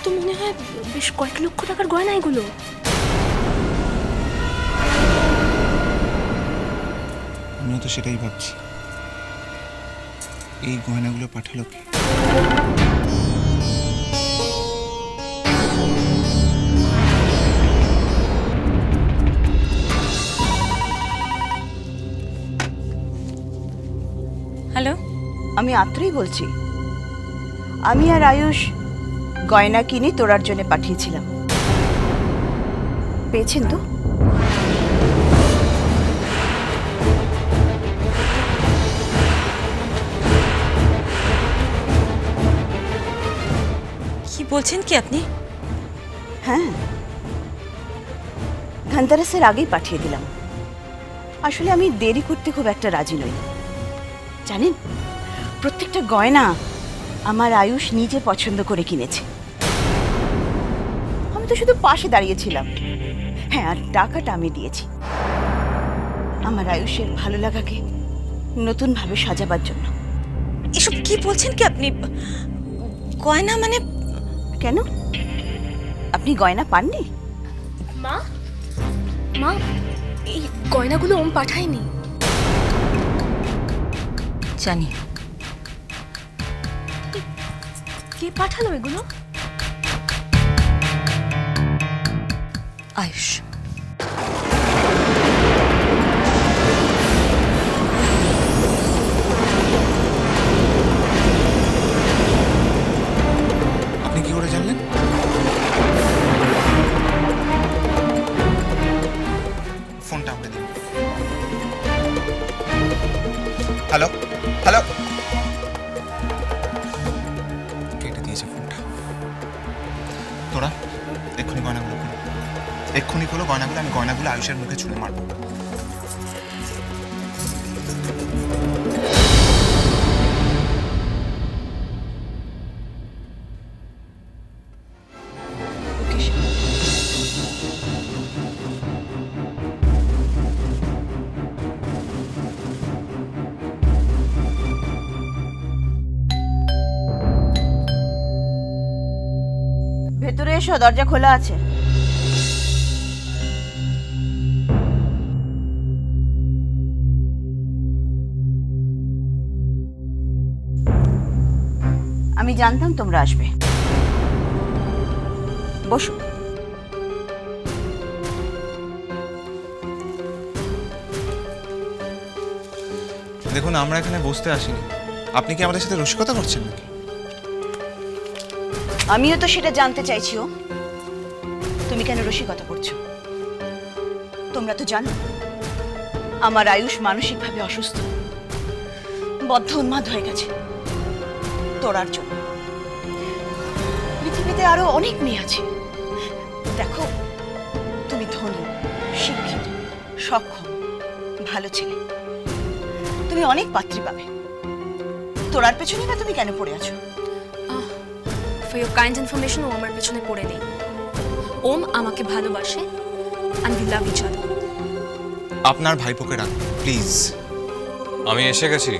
তো মনে হয় বেশ কয়েক লক্ষ টাকার গয়না এগুলো। আমিও তো সেটাই ভাবছি, এই গয়নাগুলো পাঠালো কে? হ্যালো, আমি আত্রেই বলছি। আমি আর আয়ুষ গয়না কিনে তোরার জন্য পাঠিয়েছিলাম, পেয়েছেন তো? কি বলছেন কি আপনি? হ্যাঁ, ধনতেরাসের আগেই পাঠিয়ে দিলাম। আসলে আমি দেরি করতে খুব একটা রাজি নই, জানেন। প্রত্যেকটা গয়না আমার আয়ুষ নিজে পছন্দ করে কিনেছে। আমি তো শুধু পাশে দাঁড়িয়েছিলাম। হ্যাঁ, আর টাকাটা আমি দিয়েছি আমার আয়ুষের ভালো লাগাকে নতুন ভাবে সাজাবার জন্য। এসব কি বলছেন কি আপনি? গয়না মানে? কেন, আপনি গয়না পাননি? মা, মা, এই গয়নাগুলো ওম পাঠায়নি। জানি। কে পাঠালো এগুলো? আয়ুষ। আপনি কি করে জানলেন? ফোনটা আমাকে দিন। হ্যালো হ্যালো, কেটে দিয়েছে ফোনটা। তোরা এক্ষুনি গয়নাগুলো খোলো, এক্ষুনি খোলো গয়নাগুলো। আমি গয়নাগুলো আয়ুষের মুখে ছুঁড়ে মারবো। ভেতরে এসো, দরজা খোলা আছে। আমি জানতাম তোমরা আসবে, বসো। দেখুন, আমরা এখানে বসতে আসিনি। আপনি কি আমাদের সাথে রসিকতা করছেন নাকি? আমিও তো সেটা জানতে চাইছি। ও তুমি কেন রসিকতা করছো? তোমরা তো জানো আমার আয়ুষ মানসিকভাবে অসুস্থ, বদ্ধ উন্মাদ হয়ে গেছে তোরার জন্য। পৃথিবীতে আরো অনেক মেয়ে আছে। দেখো, তুমি ধনী, শিক্ষিত, সক্ষম, ভালো ছেলে, তুমি অনেক পাত্রী পাবে। তোরার পেছনে না তুমি কেন পড়ে আছো? ফর ইউর কাইন্ড ইনফরমেশন, ও আমার পেছনে পড়ে নেই। ওম আমাকে ভালোবাসে, and we love each other. আপনার ভাইপোকে ডাক প্লিজ। আমি এসে গেছি।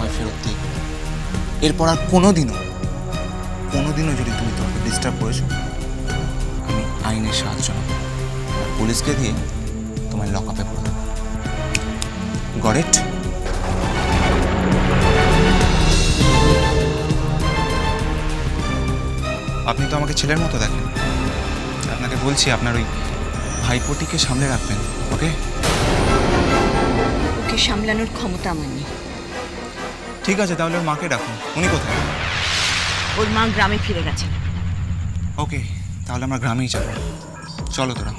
আমায় ফেরত দিয়ে গেলো। এরপর আর কোনোদিনও যদি তুমি তোমাকে ডিস্টার্ব করেছো, আমি আইনের সাহায্য নেব আর পুলিশকে দিয়ে তোমায় লকআপে পড়ে দেবো। Got it? আপনি তো আমাকে ছেলের মতো দেখেন। আপনাকে বলছি আপনার ওই ভাইপোটিকে সামলে রাখবেন, ওকে? ওকে সামলানোর ক্ষমতা আমার নেই। ঠিক আছে, তাহলে ওর মাকে ডাকুন। উনি কোথায়? ওর মা গ্রামে ফিরে গেছে। ওকে, তাহলে আমরা গ্রামেই যাব। চলো তোরা।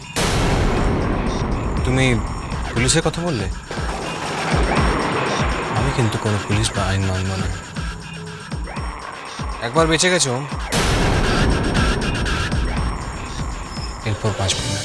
তুমি পুলিশের কথা বললে? আমি কিন্তু কোনো পুলিশ বা আইন মানব না। একবার বেঁচে গেছো, এরপর বাঁচবে না।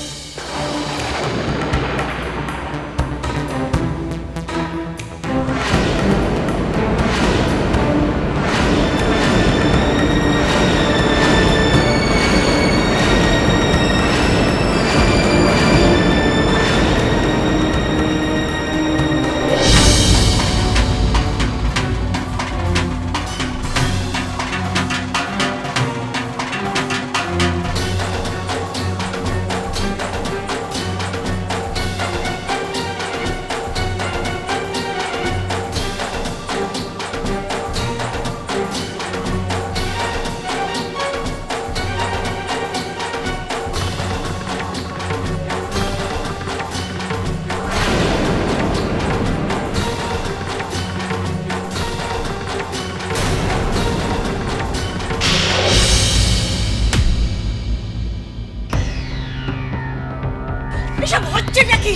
এসব হচ্ছে নাকি?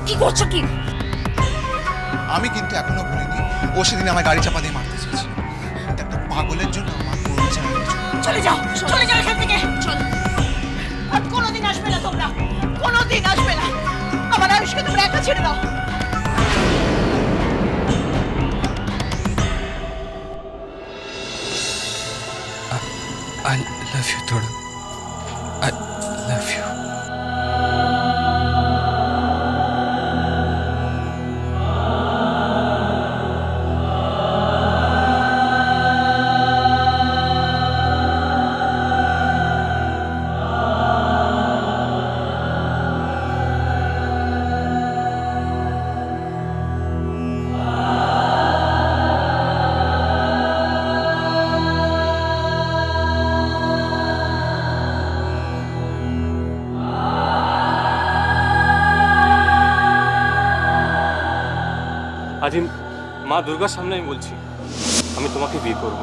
কি করছো কি? আমি কিন্তু এখনো ভুলিনি ও সেদিন আমার গাড়ি চাপা দিয়ে মারতে চেয়েছিল। এটা একটা পাগলের জন্য আমার পুরো চাই। চলে যাও এখান থেকে। চলো। আর কোনোদিন আসবে না তোমরা, কোনোদিন আসবে না। আমার আয়ুষকে তোমরা একা ছেড়ে দাও। I love you, Thoda. I love you. আজ মা দুর্গার সামনে আমি বলছি, আমি তোমাকে বিয়ে করব।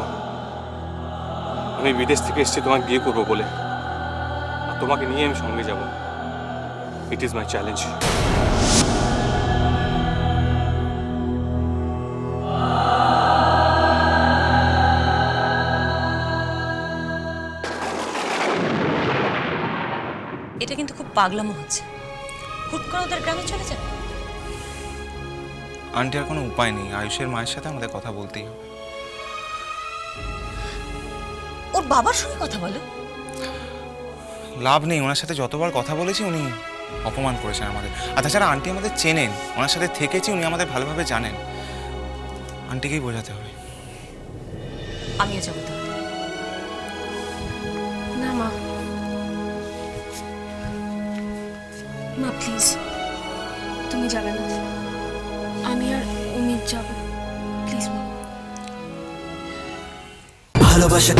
আমি বিদেশ থেকে এসেছি তোমাকে বিয়ে করবো বলে, আর তোমাকে নিয়ে আমি সঙ্গে যাব। It is my challenge. এটা কিন্তু খুব পাগলামো হচ্ছে। হুট করে ওদের গ্রামে চলে যাবে। আন্টি, আর কোনো উপায় নেই। আয়ুষের মায়ের সাথে আমাদের কথা বলতেই হবে। ওর বাবার সঙ্গে কথা বলো। লাভ নেই, ওনার সাথে যতবার কথা বলেছি উনি অপমান করেছেন আমাদের। আর তাছাড়া আন্টি আমাদের চেনেন, ওনার সাথে থেকেছি, উনি আমাদের ভালোভাবে জানেন। আন্টিকেই বোঝাতে হবে। আমিও যাবো তাহলে। না মা, মা প্লিজ, তুমি যাবে না। আমি আর অমিত যাব, প্লিজ মা। ভালোবাসা